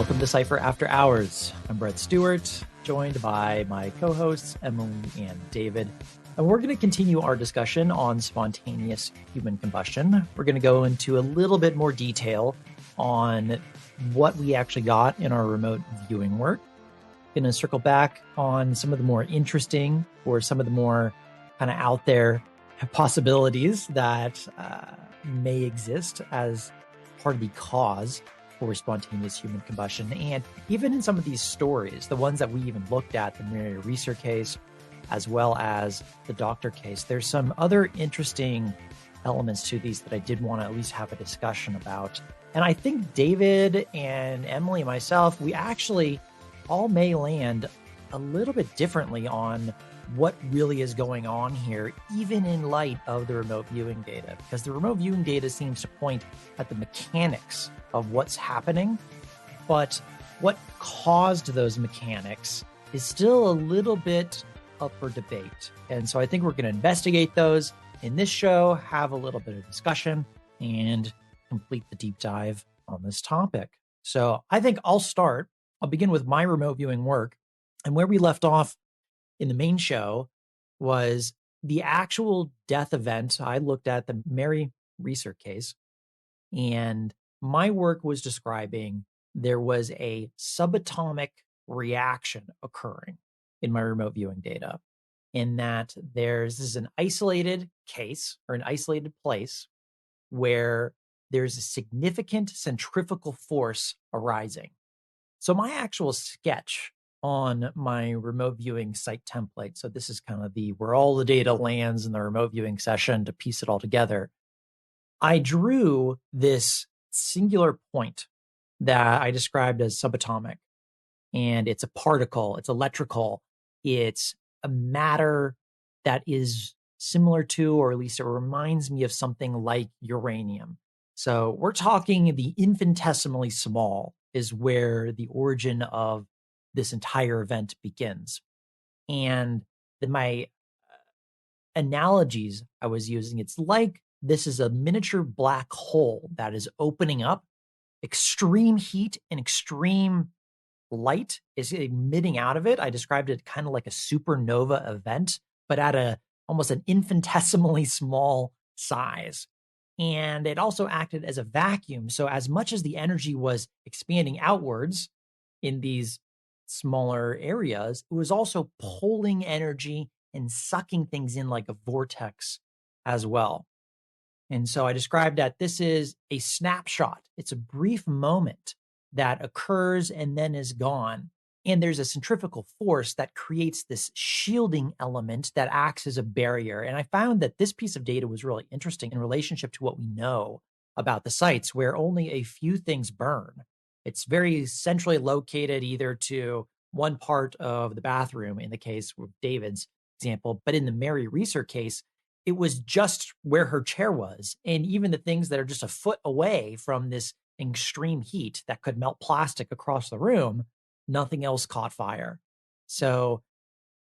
Welcome to Cypher After Hours. I'm Brett Stewart, joined by my co-hosts, Emily and David. And we're going to continue our discussion on spontaneous human combustion. We're going to go into a little bit more detail on what we actually got in our remote viewing work. Going to circle back on some of the more interesting or some of the more kind of out there possibilities that may exist as part of the cause for spontaneous human combustion. And even in some of these stories, the ones that we even looked at, the Mary Reeser case, as well as the doctor case, there's some other interesting elements to these that I did want to at least have a discussion about. And I think David and Emily and myself, we actually all may land a little bit differently on what really is going on here, even in light of the remote viewing data, because the remote viewing data seems to point at the mechanics of what's happening, but what caused those mechanics is still a little bit up for debate. And so I think we're going to investigate those in this show, have a little bit of discussion, and complete the deep dive on this topic. So I think I'll begin with my remote viewing work. And where we left off in the main show was the actual death event. I looked at the Mary Reeser case, and my work was describing there was a subatomic reaction occurring in my remote viewing data, in that this is an isolated case or an isolated place where there's a significant centrifugal force arising. So my actual sketch on my remote viewing site template, so this is kind of where all the data lands in the remote viewing session to piece it all together. I drew this singular point that I described as subatomic, and it's a particle, it's electrical, it's a matter that is similar to, or at least it reminds me of something like uranium. So we're talking the infinitesimally small is where the origin of this entire event begins. And my analogies I was using, it's like this is a miniature black hole that is opening up. Extreme heat and extreme light is emitting out of it. I described it kind of like a supernova event, but at almost an infinitesimally small size. And it also acted as a vacuum. So as much as the energy was expanding outwards in these smaller areas, it was also pulling energy and sucking things in like a vortex as well. And so I described that this is a snapshot. It's a brief moment that occurs and then is gone. And there's a centrifugal force that creates this shielding element that acts as a barrier. And I found that this piece of data was really interesting in relationship to what we know about the sites where only a few things burn. It's very centrally located either to one part of the bathroom, in the case with David's example, but in the Mary Reeser case, it was just where her chair was. And even the things that are just a foot away from this extreme heat that could melt plastic across the room, nothing else caught fire. So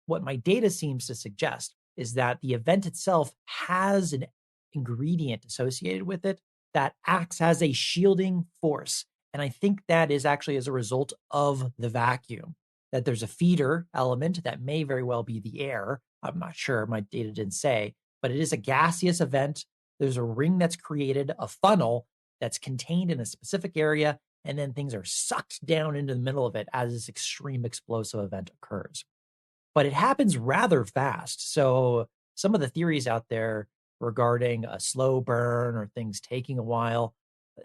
what my data seems to suggest is that the event itself has an ingredient associated with it that acts as a shielding force. And I think that is actually as a result of the vacuum, that there's a feeder element that may very well be the air. I'm not sure, my data didn't say, but it is a gaseous event. There's a ring that's created, a funnel that's contained in a specific area, and then things are sucked down into the middle of it as this extreme explosive event occurs. But it happens rather fast. So some of the theories out there regarding a slow burn or things taking a while,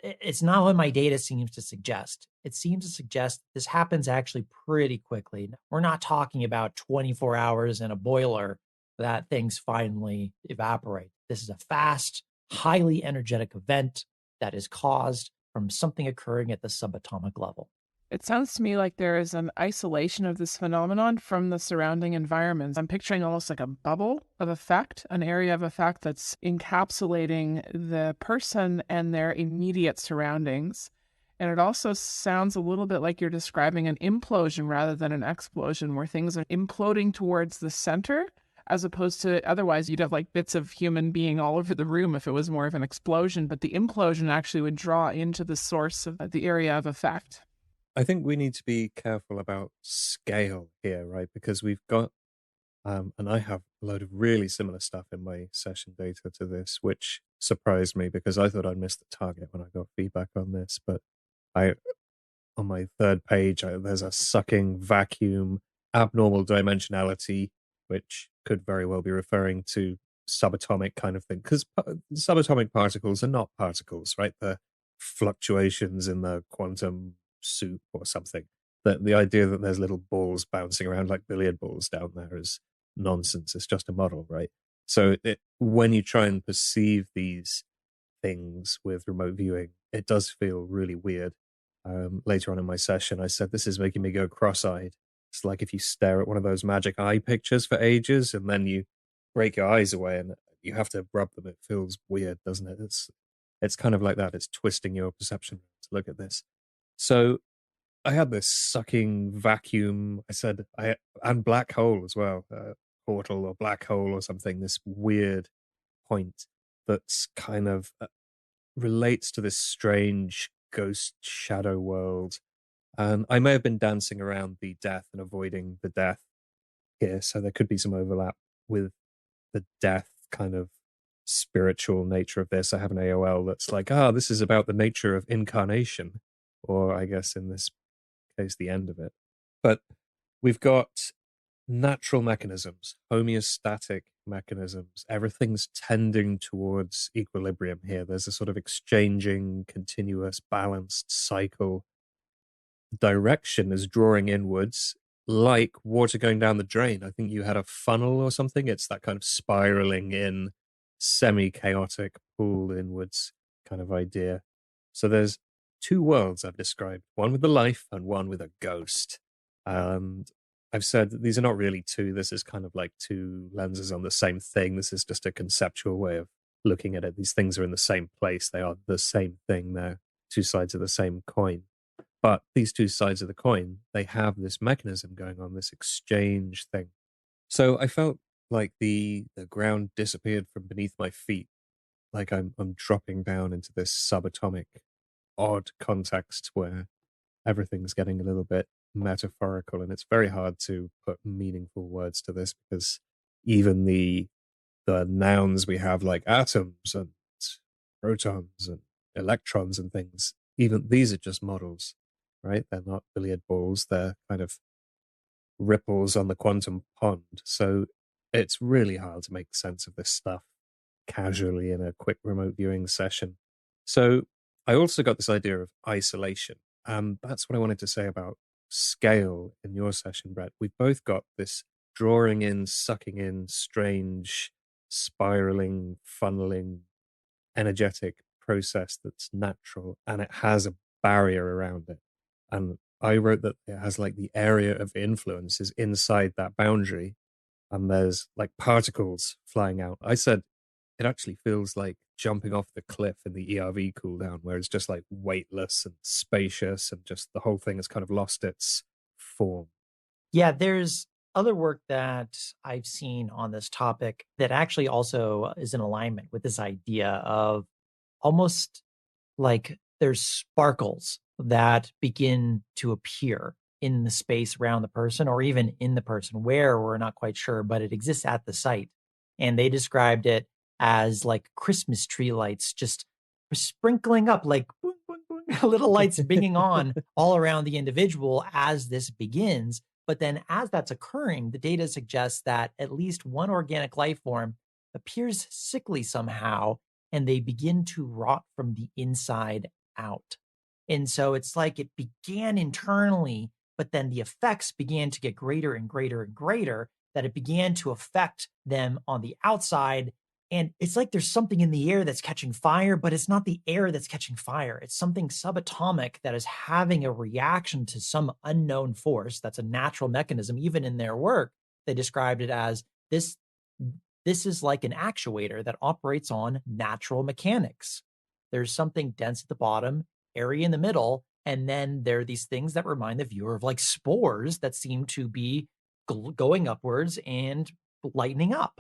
it's not what my data seems to suggest. It seems to suggest this happens actually pretty quickly. We're not talking about 24 hours in a boiler that things finally evaporate. This is a fast, highly energetic event that is caused from something occurring at the subatomic level. It sounds to me like there is an isolation of this phenomenon from the surrounding environments. I'm picturing almost like a bubble of effect, an area of effect that's encapsulating the person and their immediate surroundings. And it also sounds a little bit like you're describing an implosion rather than an explosion, where things are imploding towards the center, as opposed to otherwise you'd have like bits of human being all over the room if it was more of an explosion. But the implosion actually would draw into the source of the area of effect. I think we need to be careful about scale here, right? Because we've got, and I have a load of really similar stuff in my session data to this, which surprised me because I thought I'd missed the target when I got feedback on this. But I, on my third page, there's a sucking vacuum, abnormal dimensionality, which could very well be referring to subatomic kind of thing. Because subatomic particles are not particles, right? They're fluctuations in the quantum soup or something. The idea that there's little balls bouncing around like billiard balls down there is nonsense. It's just a model, right? So when you try and perceive these things with remote viewing, it does feel really weird. Later on in my session, I said, this is making me go cross-eyed. It's like if you stare at one of those magic eye pictures for ages and then you break your eyes away and you have to rub them. It feels weird, doesn't it? It's kind of like that. It's twisting your perception to look at this. So I had this sucking vacuum. I said, and black hole as well, portal or black hole or something, this weird point that's kind of relates to this strange ghost shadow world. And I may have been dancing around the death and avoiding the death here. So there could be some overlap with the death kind of spiritual nature of this. I have an AOL that's like, this is about the nature of incarnation, or I guess in this case, the end of it. But we've got natural mechanisms, homeostatic mechanisms. Everything's tending towards equilibrium here. There's a sort of exchanging, continuous, balanced cycle. Direction is drawing inwards like water going down the drain. I think you had a funnel or something. It's that kind of spiraling in, semi-chaotic, pull inwards kind of idea. So there's two worlds I've described, one with the life and one with a ghost. And I've said that these are not really two. This is kind of like two lenses on the same thing. This is just a conceptual way of looking at it. These things are in the same place. They are the same thing. They're two sides of the same coin. But these two sides of the coin, they have this mechanism going on, this exchange thing. So I felt like the ground disappeared from beneath my feet, like I'm dropping down into this subatomic, odd context where everything's getting a little bit metaphorical, and it's very hard to put meaningful words to this because even the nouns we have like atoms and protons and electrons and things, even these are just models, right? They're not billiard balls. They're kind of ripples on the quantum pond. So it's really hard to make sense of this stuff casually in a quick remote viewing session. So I also got this idea of isolation. That's what I wanted to say about scale in your session, Brett. We've both got this drawing in, sucking in, strange, spiraling, funneling, energetic process that's natural, and it has a barrier around it. And I wrote that it has like the area of influence is inside that boundary, and there's like particles flying out. I said it actually feels like jumping off the cliff in the ERV cooldown, where it's just like weightless and spacious, and just the whole thing has kind of lost its form. Yeah, there's other work that I've seen on this topic that actually also is in alignment with this idea of almost like there's sparkles that begin to appear in the space around the person or even in the person where we're not quite sure, but it exists at the site. And they described it as like Christmas tree lights just sprinkling up like boing, boing, boing, little lights binging on all around the individual as this begins. But then as that's occurring, the data suggests that at least one organic life form appears sickly somehow, and they begin to rot from the inside out. And so it's like it began internally, but then the effects began to get greater and greater and greater, that it began to affect them on the outside. And it's like there's something in the air that's catching fire, but it's not the air that's catching fire. It's something subatomic that is having a reaction to some unknown force. That's a natural mechanism. Even in their work, they described it as this is like an actuator that operates on natural mechanics. There's something dense at the bottom, airy in the middle, and then there are these things that remind the viewer of like spores that seem to be going upwards and lightening up.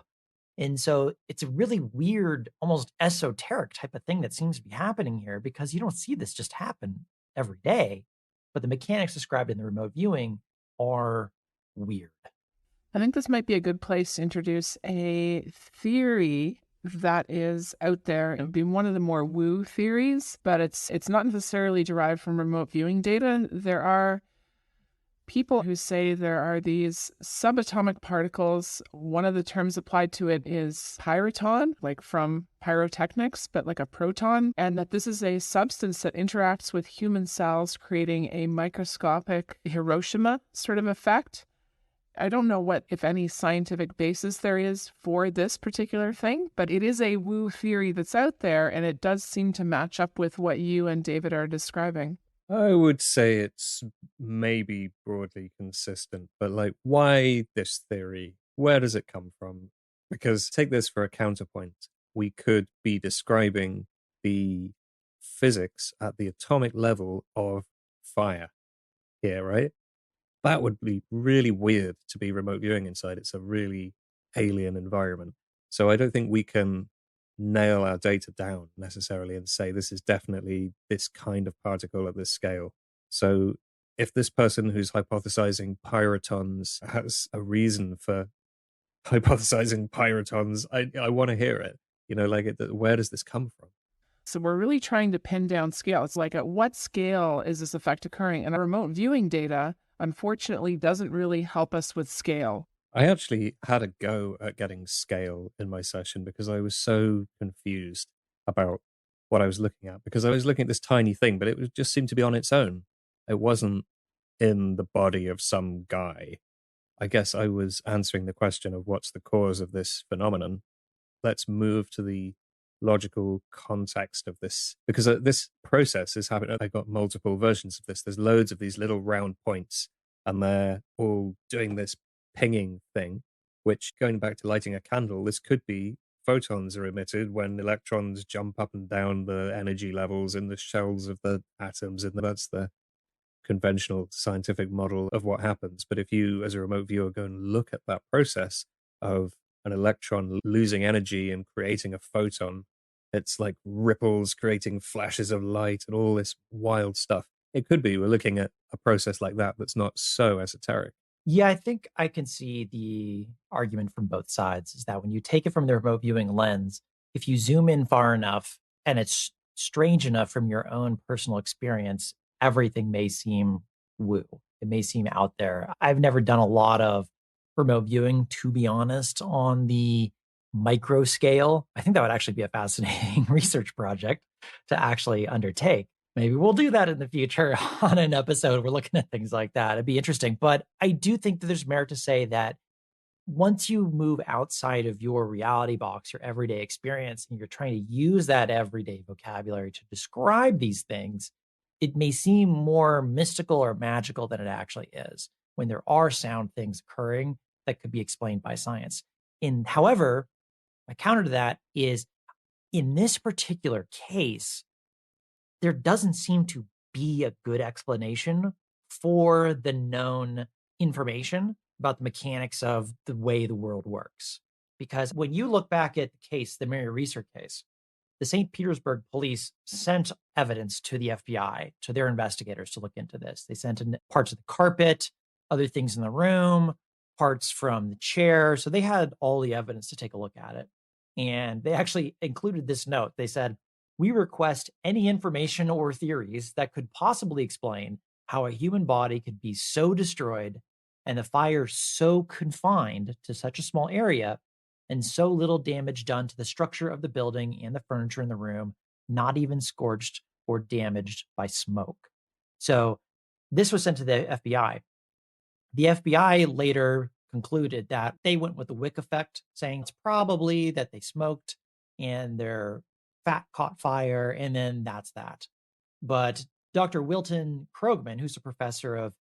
And so it's a really weird, almost esoteric type of thing that seems to be happening here, because you don't see this just happen every day. but the mechanics described in the remote viewing are weird. I think this might be a good place to introduce a theory that is out there. It would be one of the more woo theories, but it's not necessarily derived from remote viewing data. There are people who say there are these subatomic particles. One of the terms applied to it is pyroton, like from pyrotechnics, but like a proton, and that this is a substance that interacts with human cells, creating a microscopic Hiroshima sort of effect. I don't know what, if any, scientific basis there is for this particular thing, but it is a woo theory that's out there, and it does seem to match up with what you and David are describing. I would say it's maybe broadly consistent, but like, why this theory? Where does it come from? Because take this for a counterpoint. We could be describing the physics at the atomic level of fire here, right? That would be really weird to be remote viewing inside. It's a really alien environment. So I don't think we can nail our data down necessarily and say this is definitely this kind of particle at this scale. So if this person who's hypothesizing pyrotons has a reason for hypothesizing pyrotons, I want to hear it. You know, like, where does this come from? So we're really trying to pin down scale. It's like, at what scale is this effect occurring? And our remote viewing data, unfortunately, doesn't really help us with scale. I actually had a go at getting scale in my session because I was so confused about what I was looking at, because I was looking at this tiny thing, but it just seemed to be on its own. It wasn't in the body of some guy. I guess I was answering the question of what's the cause of this phenomenon. Let's move to the logical context of this, because this process is happening. I got multiple versions of this. There's loads of these little round points, and they're all doing this pinging thing, which, going back to lighting a candle, this could be photons are emitted when electrons jump up and down the energy levels in the shells of the atoms, and that's the conventional scientific model of what happens. But if you, as a remote viewer, go and look at that process of an electron losing energy and creating a photon, it's like ripples creating flashes of light and all this wild stuff. It could be we're looking at a process like that that's not so esoteric. Yeah, I think I can see the argument from both sides, is that when you take it from the remote viewing lens, if you zoom in far enough and it's strange enough from your own personal experience, everything may seem woo. It may seem out there. I've never done a lot of remote viewing, to be honest, on the micro scale. I think that would actually be a fascinating research project to actually undertake. Maybe we'll do that in the future on an episode. We're looking at things like that. It'd be interesting. But I do think that there's merit to say that once you move outside of your reality box, your everyday experience, and you're trying to use that everyday vocabulary to describe these things, it may seem more mystical or magical than it actually is, when there are sound things occurring that could be explained by science. However, my counter to that is, in this particular case, there doesn't seem to be a good explanation for the known information about the mechanics of the way the world works. Because when you look back at the case, the Mary Reeser case, the St. Petersburg police sent evidence to the FBI, to their investigators, to look into this. They sent in parts of the carpet, other things in the room, parts from the chair. So they had all the evidence to take a look at it. And they actually included this note. They said, "We request any information or theories that could possibly explain how a human body could be so destroyed and the fire so confined to such a small area and so little damage done to the structure of the building and the furniture in the room, not even scorched or damaged by smoke." So this was sent to the FBI. The FBI later concluded that they went with the wick effect, saying it's probably that they smoked and their fat caught fire, and then that's that. But Dr. Wilton Krogman, who's a professor of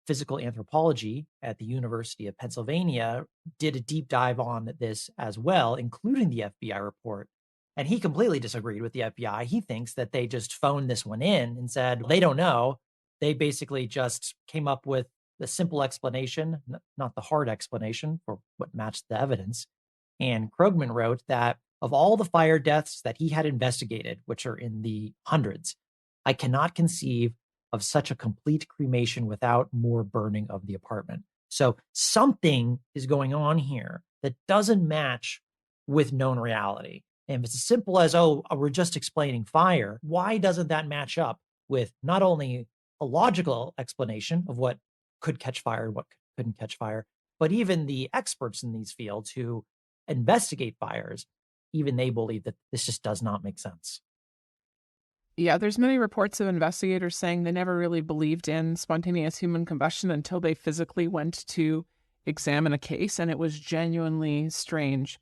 physical anthropology at the University of Pennsylvania, did a deep dive on this as well, including the FBI report. And he completely disagreed with the FBI. He thinks that they just phoned this one in and said they don't know. They basically just came up with the simple explanation, not the hard explanation for what matched the evidence. And Krogman wrote that of all the fire deaths that he had investigated, which are in the hundreds, I cannot conceive of such a complete cremation without more burning of the apartment. So something is going on here that doesn't match with known reality. And if it's as simple as, oh, we're just explaining fire, why doesn't that match up with not only a logical explanation of what could catch fire and what couldn't catch fire, but even the experts in these fields who investigate fires, even they believe that this just does not make sense. Yeah, there's many reports of investigators saying they never really believed in spontaneous human combustion until they physically went to examine a case, and it was genuinely strange.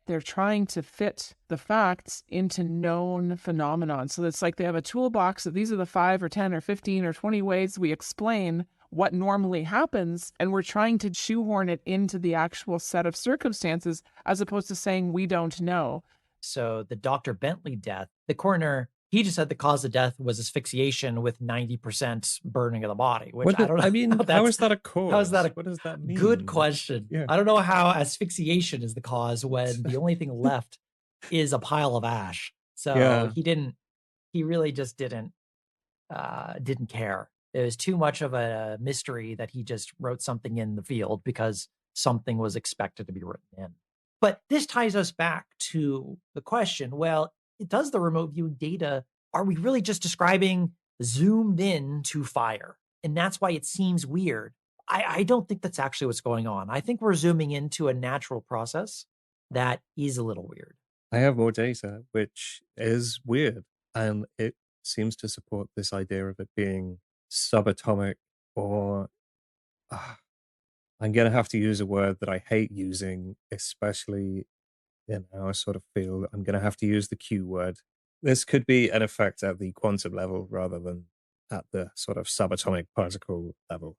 They're trying to fit the facts into known phenomenon. So it's like they have a toolbox of these are the 5 or 10 or 15 or 20 ways we explain what normally happens, and we're trying to shoehorn it into the actual set of circumstances as opposed to saying we don't know. So the Dr. Bentley death, the coroner, he just said the cause of death was asphyxiation with 90% burning of the body, which I don't know. I mean, how is that a cause? How is that what does that mean? Good question. Yeah. I don't know how asphyxiation is the cause when the only thing left is a pile of ash. So Yeah. he really just didn't care. It was too much of a mystery that he just wrote something in the field because something was expected to be written in. But this ties us back to the question, well, does the remote viewing data, are we really just describing zoomed in to fire? And that's why it seems weird. I don't think that's actually what's going on. I think we're zooming into a natural process that is a little weird. I have more data, which is weird. And it seems to support this idea of it being subatomic, or I'm going to have to use a word that I hate using, especially in our sort of field. I'm going to have to use the Q word. This could be an effect at the quantum level rather than at the sort of subatomic particle level.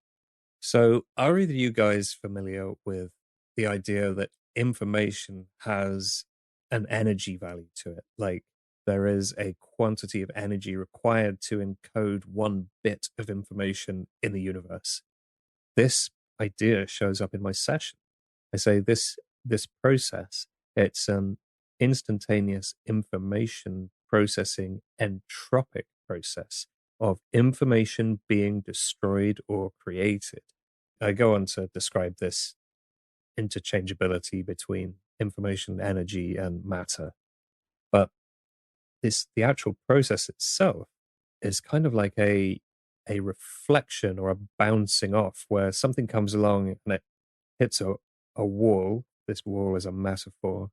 So are either of you guys familiar with the idea that information has an energy value to it? Like there is a quantity of energy required to encode one bit of information in the universe. This idea shows up in my session. I say this process, it's an instantaneous information processing entropic process of information being destroyed or created. I go on to describe this interchangeability between information, energy, and matter. But the actual process itself is kind of like a reflection or a bouncing off, where something comes along and it hits a wall. This wall is a metaphor,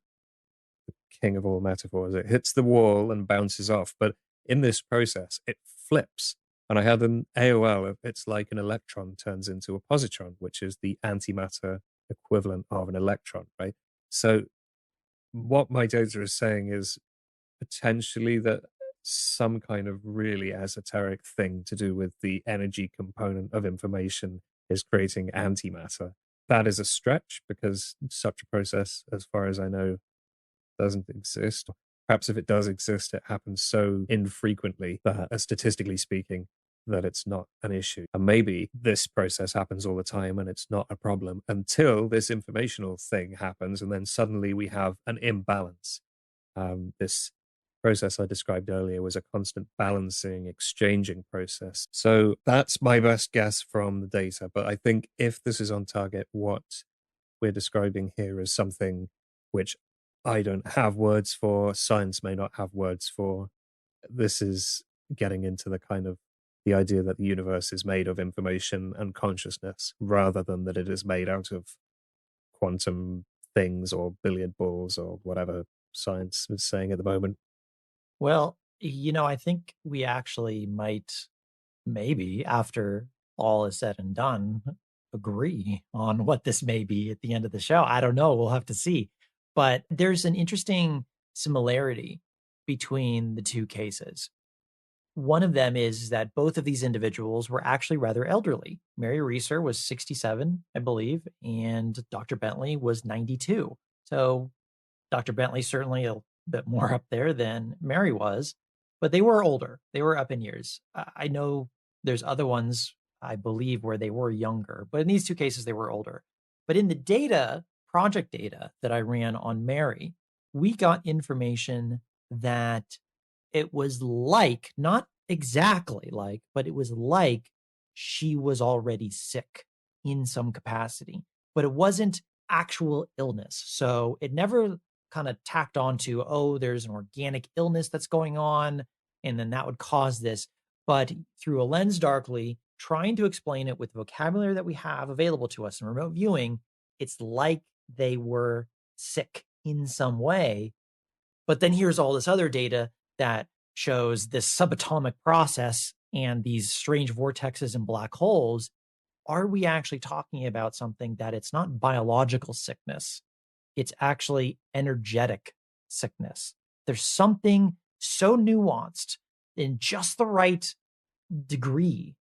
the king of all metaphors. It hits the wall and bounces off. But in this process, it flips. And I had an AOL, it's like an electron turns into a positron, which is the antimatter equivalent of an electron, right? So what my data is saying is potentially that some kind of really esoteric thing to do with the energy component of information is creating antimatter. That is a stretch because such a process, as far as I know, doesn't exist. Perhaps if it does exist, it happens so infrequently that, statistically speaking, that it's not an issue. And maybe this process happens all the time and it's not a problem until this informational thing happens, and then suddenly we have an imbalance. This process I described earlier was a constant balancing, exchanging process. So that's my best guess from the data. But I think if this is on target, what we're describing here is something which I don't have words for, science may not have words for. This is getting into the kind of the idea that the universe is made of information and consciousness rather than that it is made out of quantum things or billiard balls or whatever science is saying at the moment. Well, I think we actually might, maybe after all is said and done, agree on what this may be at the end of the show. I don't know. We'll have to see. But there's an interesting similarity between the two cases. One of them is that both of these individuals were actually rather elderly. Mary Reeser was 67, I believe, and Dr. Bentley was 92. So Dr. Bentley certainly a bit more up there than Mary was, but they were older. They were up in years. I know there's other ones, I believe, where they were younger, but in these two cases, they were older. But in the data, project data that I ran on Mary, we got information that it was like, not exactly like, but it was like she was already sick in some capacity, but it wasn't actual illness. So it never kind of tacked on to, oh, there's an organic illness that's going on, and then that would cause this. But through a lens darkly, trying to explain it with the vocabulary that we have available to us in remote viewing, it's like they were sick in some way. But then here's all this other data that shows this subatomic process and these strange vortexes and black holes. Are we actually talking about something that it's not biological sickness? It's actually energetic sickness. There's something so nuanced in just the right degree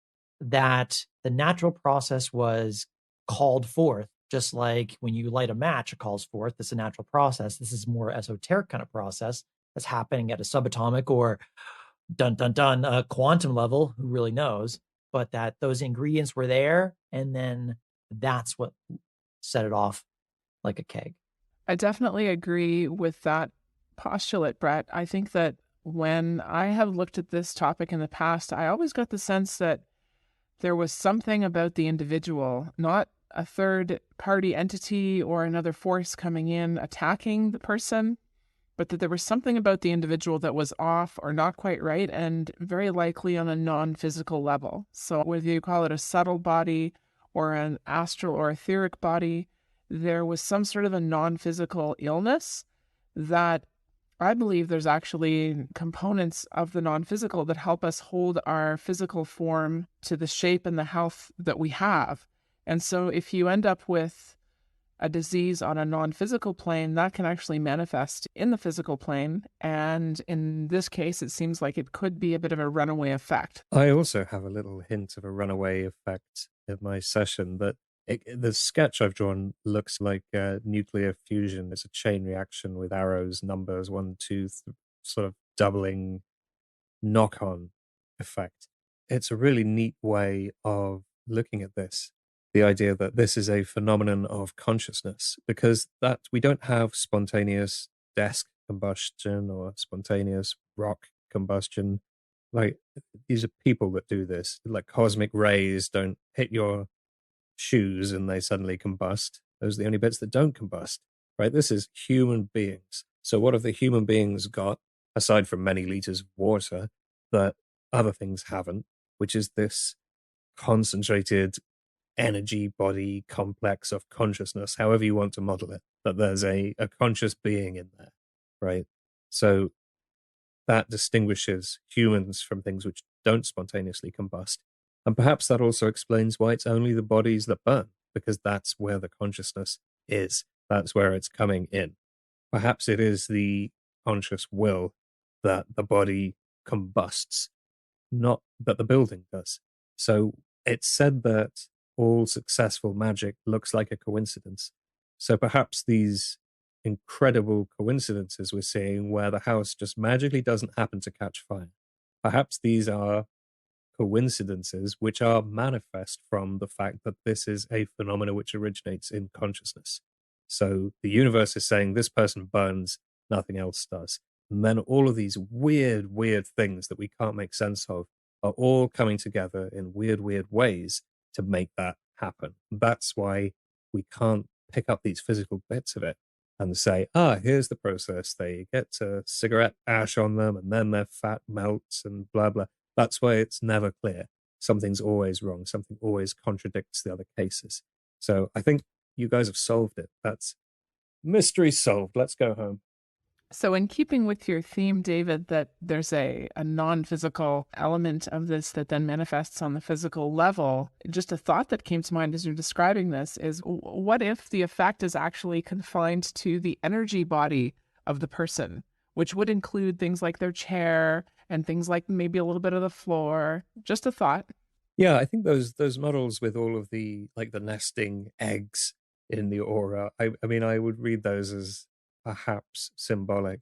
that the natural process was called forth, just like when you light a match, it calls forth. This is a natural process. This is more esoteric kind of process that's happening at a subatomic or dun dun dun a quantum level. Who really knows? But that those ingredients were there, and then that's what set it off like a keg. I definitely agree with that postulate, Brett. I think that when I have looked at this topic in the past, I always got the sense that there was something about the individual, not a third party entity or another force coming in attacking the person, but that there was something about the individual that was off or not quite right, and very likely on a non-physical level. So whether you call it a subtle body or an astral or etheric body, there was some sort of a non-physical illness that I believe there's actually components of the non-physical that help us hold our physical form to the shape and the health that we have. And so if you end up with a disease on a non-physical plane, that can actually manifest in the physical plane. And in this case, it seems like it could be a bit of a runaway effect. I also have a little hint of a runaway effect in my session, but the sketch I've drawn looks like nuclear fusion. It's a chain reaction with arrows, numbers, 1, 2, sort of doubling knock-on effect. It's a really neat way of looking at this. The idea that this is a phenomenon of consciousness, because that we don't have spontaneous desk combustion or spontaneous rock combustion. Like, these are people that do this. Like, cosmic rays don't hit your shoes and they suddenly combust. Those are the only bits that don't combust, right? This is human beings. So what have the human beings got, aside from many liters of water, that other things haven't, which is this concentrated energy body complex of consciousness, however you want to model it, that there's a conscious being in there, right? So that distinguishes humans from things which don't spontaneously combust. And perhaps that also explains why it's only the bodies that burn, because that's where the consciousness is. That's where it's coming in. Perhaps it is the conscious will that the body combusts, not that the building does. So it's said that all successful magic looks like a coincidence. So perhaps these incredible coincidences we're seeing where the house just magically doesn't happen to catch fire, perhaps these are coincidences which are manifest from the fact that this is a phenomenon which originates in consciousness. So the universe is saying this person burns, nothing else does. And then all of these weird things that we can't make sense of are all coming together in weird ways to make that happen. That's why we can't pick up these physical bits of it and say, here's the process. They get cigarette ash on them and then their fat melts and blah, blah. That's why it's never clear. Something's always wrong. Something always contradicts the other cases. So I think you guys have solved it. That's mystery solved. Let's go home. So in keeping with your theme, David, that there's a non-physical element of this that then manifests on the physical level, just a thought that came to mind as you're describing this is, what if the effect is actually confined to the energy body of the person, which would include things like their chair and things like maybe a little bit of the floor? Just a thought. Yeah, I think those models with all of the the nesting eggs in the aura, I mean, I would read those as perhaps symbolic,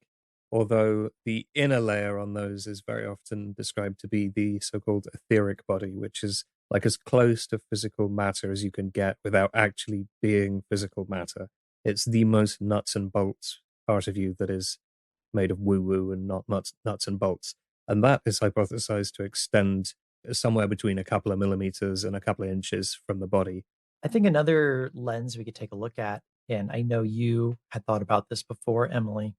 although the inner layer on those is very often described to be the so-called etheric body, which is like as close to physical matter as you can get without actually being physical matter. It's the most nuts and bolts part of you that is made of woo-woo and not nuts and bolts. And that is hypothesized to extend somewhere between a couple of millimeters and a couple of inches from the body. I think another lens we could take a look at, and I know you had thought about this before, Emily,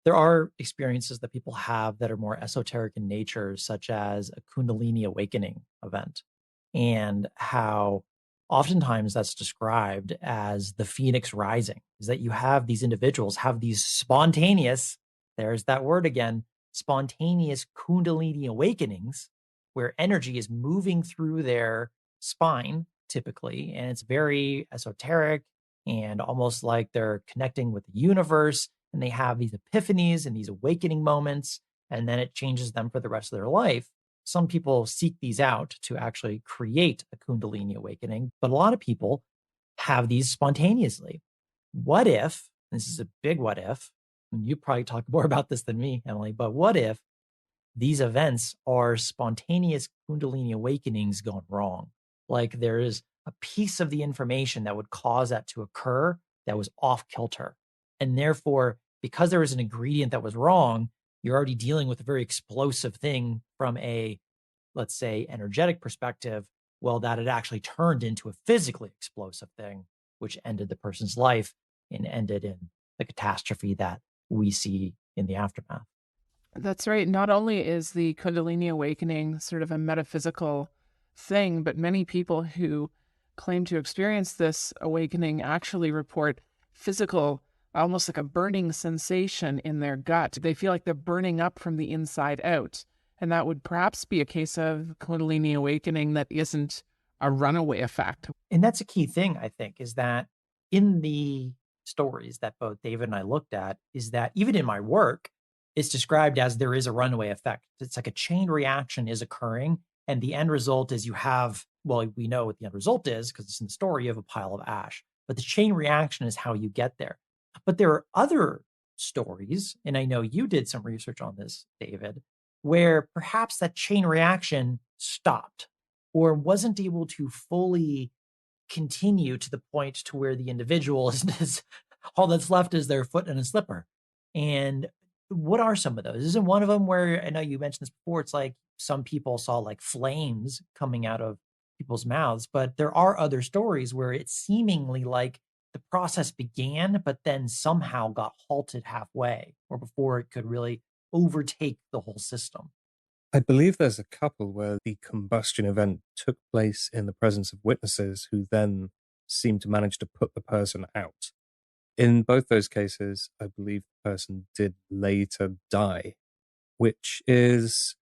there are experiences that people have that are more esoteric in nature, such as a kundalini awakening event, and how oftentimes that's described as the phoenix rising, is that you have these individuals have these spontaneous, there's that word again, spontaneous kundalini awakenings, where energy is moving through their spine typically, and it's very esoteric and almost like they're connecting with the universe, and they have these epiphanies and these awakening moments, and then it changes them for the rest of their life. Some people seek these out to actually create a kundalini awakening, but a lot of people have these spontaneously. What if, this is a big what if, and you probably talk more about this than me, Emily, but what if these events are spontaneous kundalini awakenings gone wrong? Like there is a piece of the information that would cause that to occur that was off kilter. And therefore, because there was an ingredient that was wrong, you're already dealing with a very explosive thing from a, let's say, energetic perspective. Well, that it actually turned into a physically explosive thing, which ended the person's life and ended in the catastrophe that we see in the aftermath. That's right. Not only is the Kundalini awakening sort of a metaphysical thing, but many people who claim to experience this awakening actually report physical, almost like a burning sensation in their gut. They feel like they're burning up from the inside out. And that would perhaps be a case of Kundalini awakening that isn't a runaway effect. And that's a key thing, I think, is that in the stories that both David and I looked at, is that even in my work, it's described as there is a runaway effect. It's like a chain reaction is occurring. And the end result is you have, well, we know what the end result is because it's in the story, you have a pile of ash. But the chain reaction is how you get there. But there are other stories, and I know you did some research on this, David, where perhaps that chain reaction stopped or wasn't able to fully continue to the point to where the individual is all that's left is their foot in a slipper. And what are some of those? Isn't one of them where I know you mentioned this before? It's like some people saw like flames coming out of people's mouths, but there are other stories where it's seemingly like the process began, but then somehow got halted halfway or before it could really overtake the whole system. I believe there's a couple where the combustion event took place in the presence of witnesses who then seemed to manage to put the person out. In both those cases, I believe the person did later die, which is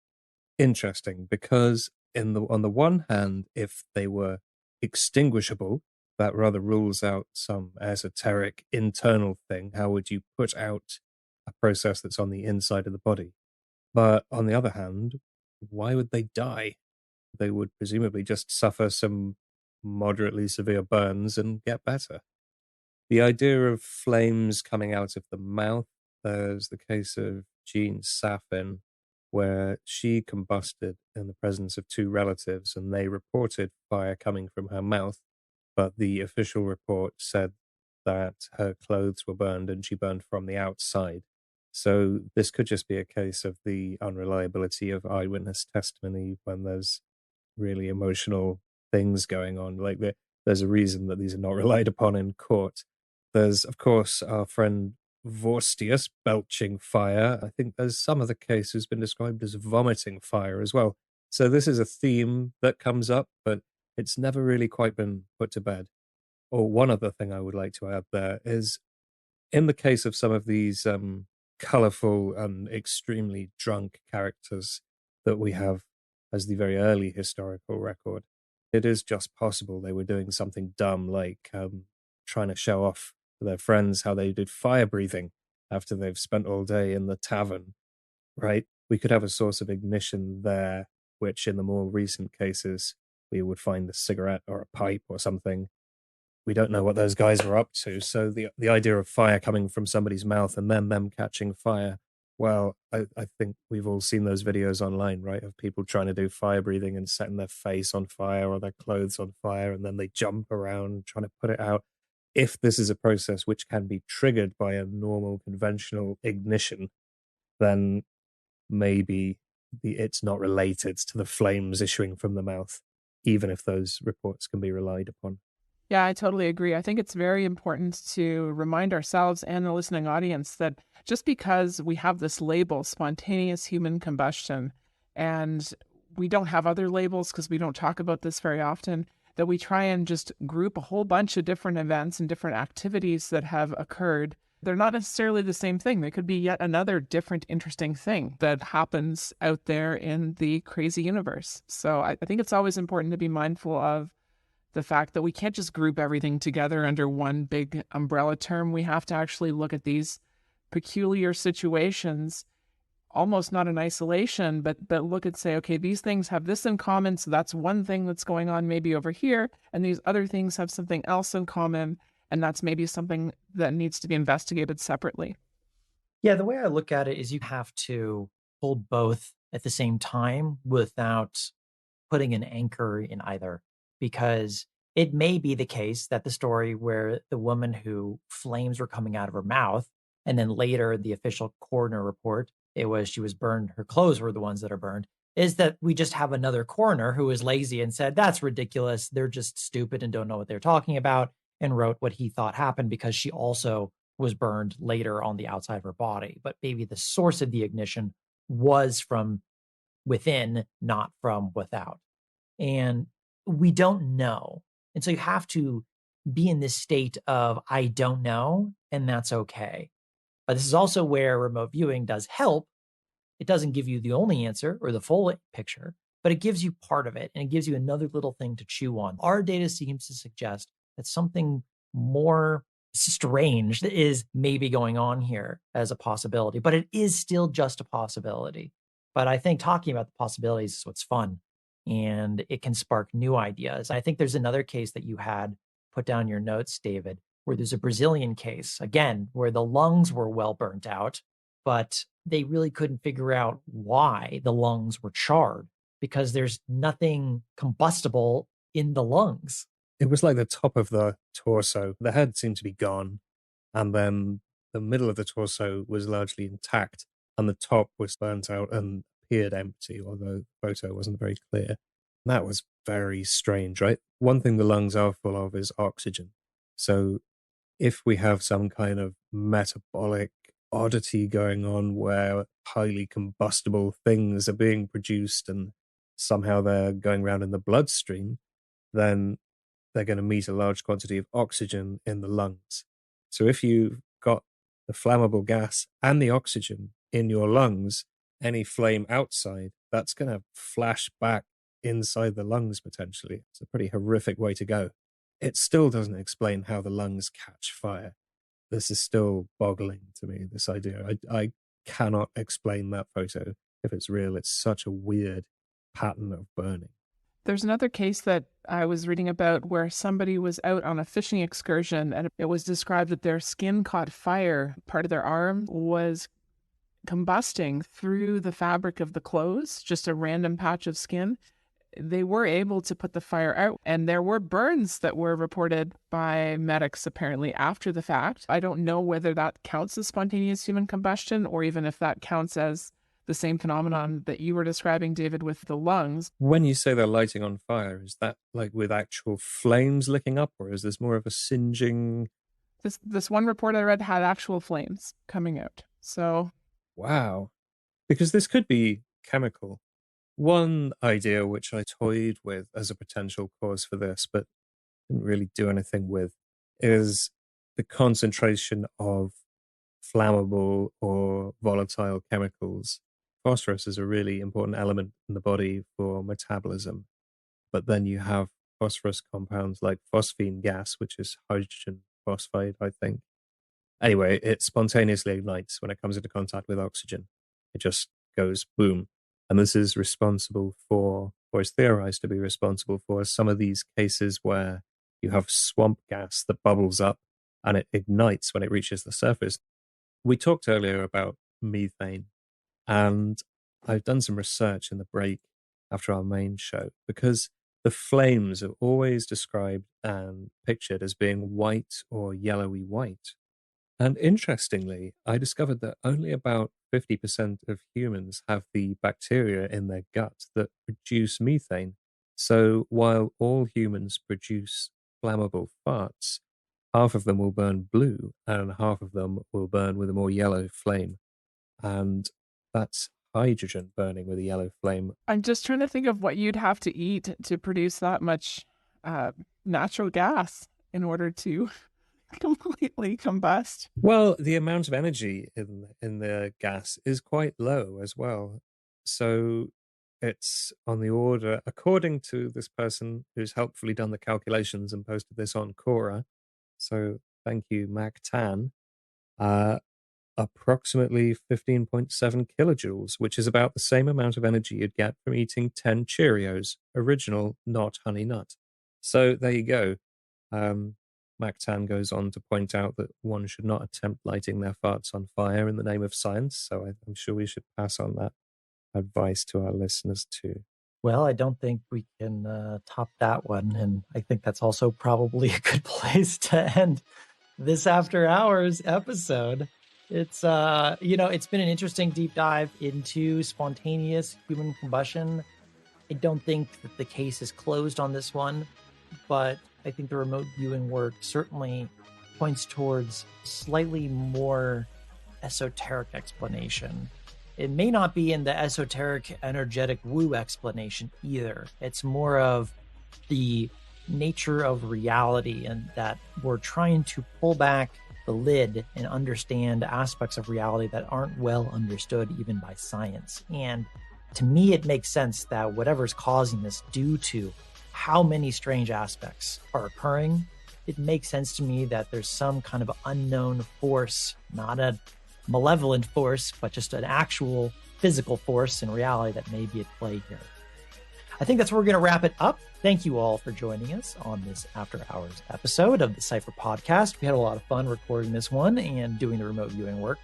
interesting because on the one hand, if they were extinguishable, that rather rules out some esoteric internal thing. How would you put out a process that's on the inside of the body? But on the other hand, why would they die? They would presumably just suffer some moderately severe burns and get better. The idea of flames coming out of the mouth, there's the case of Jean Safin, where she combusted in the presence of two relatives and they reported fire coming from her mouth, but the official report said that her clothes were burned and she burned from the outside. So this could just be a case of the unreliability of eyewitness testimony when there's really emotional things going on. Like there's a reason that these are not relied upon in court. There's, of course, our friend Vorstius belching fire. I think there's some of the case who's been described as vomiting fire as well. So this is a theme that comes up, but it's never really quite been put to bed. Or one other thing I would like to add there is in the case of some of these colorful and extremely drunk characters that we have as the very early historical record, it is just possible they were doing something dumb like trying to show off to their friends how they did fire breathing after they've spent all day in the tavern, right? We could have a source of ignition there, which in the more recent cases, we would find a cigarette or a pipe or something. We don't know what those guys were up to. So the idea of fire coming from somebody's mouth and then them catching fire, well, I think we've all seen those videos online, right? Of people trying to do fire breathing and setting their face on fire or their clothes on fire, and then they jump around trying to put it out. If this is a process which can be triggered by a normal conventional ignition, then maybe it's not related to the flames issuing from the mouth, even if those reports can be relied upon. Yeah, I totally agree. I think it's very important to remind ourselves and the listening audience that just because we have this label, spontaneous human combustion, and we don't have other labels because we don't talk about this very often, that we try and just group a whole bunch of different events and different activities that have occurred. They're not necessarily the same thing. They could be yet another different, interesting thing that happens out there in the crazy universe. So I think it's always important to be mindful of the fact that we can't just group everything together under one big umbrella term. We have to actually look at these peculiar situations almost not in isolation, but look and say, okay, these things have this in common. So that's one thing that's going on maybe over here. And these other things have something else in common. And that's maybe something that needs to be investigated separately. Yeah, the way I look at it is you have to hold both at the same time without putting an anchor in either, because it may be the case that the story where the woman who flames were coming out of her mouth, and then later the official coroner report, it was she was burned, her clothes were the ones that are burned, is that we just have another coroner who is lazy and said, that's ridiculous. They're just stupid and don't know what they're talking about, and wrote what he thought happened because she also was burned later on the outside of her body. But maybe the source of the ignition was from within, not from without. And we don't know. And so you have to be in this state of, I don't know, and that's okay. But this is also where remote viewing does help. It doesn't give you the only answer or the full picture, but it gives you part of it, and it gives you another little thing to chew on. Our data seems to suggest that something more strange is maybe going on here as a possibility, but it is still just a possibility. But I think talking about the possibilities is what's fun, and it can spark new ideas. I think there's another case that you had put down your notes, David, where there's a Brazilian case, again, where the lungs were well burnt out, but they really couldn't figure out why the lungs were charred because there's nothing combustible in the lungs. It was like the top of the torso. The head seemed to be gone, and then the middle of the torso was largely intact, and the top was burnt out and appeared empty, although the photo wasn't very clear. That was very strange, right? One thing the lungs are full of is oxygen. So if we have some kind of metabolic oddity going on where highly combustible things are being produced and somehow they're going around in the bloodstream, then they're going to meet a large quantity of oxygen in the lungs. So if you've got the flammable gas and the oxygen in your lungs, any flame outside, that's going to flash back inside the lungs potentially. It's a pretty horrific way to go. It still doesn't explain how the lungs catch fire. This is still boggling to me, this idea. I cannot explain that photo if it's real. It's such a weird pattern of burning. There's another case that I was reading about where somebody was out on a fishing excursion and it was described that their skin caught fire. Part of their arm was combusting through the fabric of the clothes, just a random patch of skin. They were able to put the fire out, and there were burns that were reported by medics apparently after the fact. I don't know whether that counts as spontaneous human combustion or even if that counts as the same phenomenon that you were describing, David, with the lungs. When you say they're lighting on fire, is that like with actual flames licking up, or is this more of a singeing? This one report I read had actual flames coming out. So, wow. Because this could be chemical. One idea which I toyed with as a potential cause for this, but didn't really do anything with, is the concentration of flammable or volatile chemicals. Phosphorus is a really important element in the body for metabolism. But then you have phosphorus compounds like phosphine gas, which is hydrogen phosphide, I think. Anyway, it spontaneously ignites when it comes into contact with oxygen. It just goes boom. And this is responsible for, or is theorized to be responsible for, some of these cases where you have swamp gas that bubbles up and it ignites when it reaches the surface. We talked earlier about methane, and I've done some research in the break after our main show because the flames are always described and pictured as being white or yellowy white. And interestingly, I discovered that only about 50% of humans have the bacteria in their gut that produce methane. So while all humans produce flammable farts, half of them will burn blue and half of them will burn with a more yellow flame. And that's hydrogen burning with a yellow flame. I'm just trying to think of what you'd have to eat to produce that much natural gas in order to completely combust. Well, the amount of energy in the gas is quite low as well. So it's on the order, according to this person who's helpfully done the calculations and posted this on Quora. So thank you, Mac Tan. Approximately 15.7 kilojoules, which is about the same amount of energy you'd get from eating 10 Cheerios, original, not Honey Nut. So there you go. Mac Tan goes on to point out that one should not attempt lighting their farts on fire in the name of science, so I'm sure we should pass on that advice to our listeners too. Well, I don't think we can top that one, and I think that's also probably a good place to end this After Hours episode. It's it's been an interesting deep dive into spontaneous human combustion. I don't think that the case is closed on this one, but I think the remote viewing work certainly points towards slightly more esoteric explanation. It may not be in the esoteric, energetic woo explanation either. It's more of the nature of reality, and that we're trying to pull back the lid and understand aspects of reality that aren't well understood even by science. And to me, it makes sense that whatever's causing this, due to how many strange aspects are occurring, it makes sense to me that there's some kind of unknown force, not a malevolent force, but just an actual physical force in reality that may be at play here. I think that's where we're going to wrap it up. Thank you all for joining us on this After Hours episode of the Cypher Podcast. We had a lot of fun recording this one and doing the remote viewing work.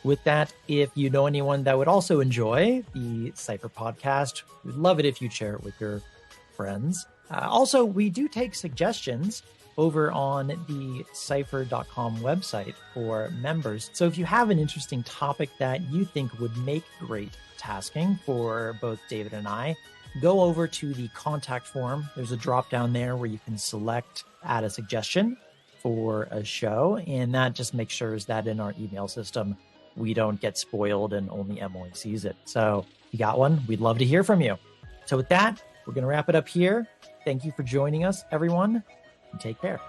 With that, if you know anyone that would also enjoy the Cypher Podcast, we'd love it if you'd share it with your friends. Also, we do take suggestions over on the cypher.com website for members. So if you have an interesting topic that you think would make great tasking for both David and I, go over to the contact form. There's a drop down there where you can select add a suggestion for a show, and that just makes sure that in our email system we don't get spoiled and only Emily sees it. So if you got one, we'd love to hear from you. So with that, we're going to wrap it up here. Thank you for joining us, everyone, and take care.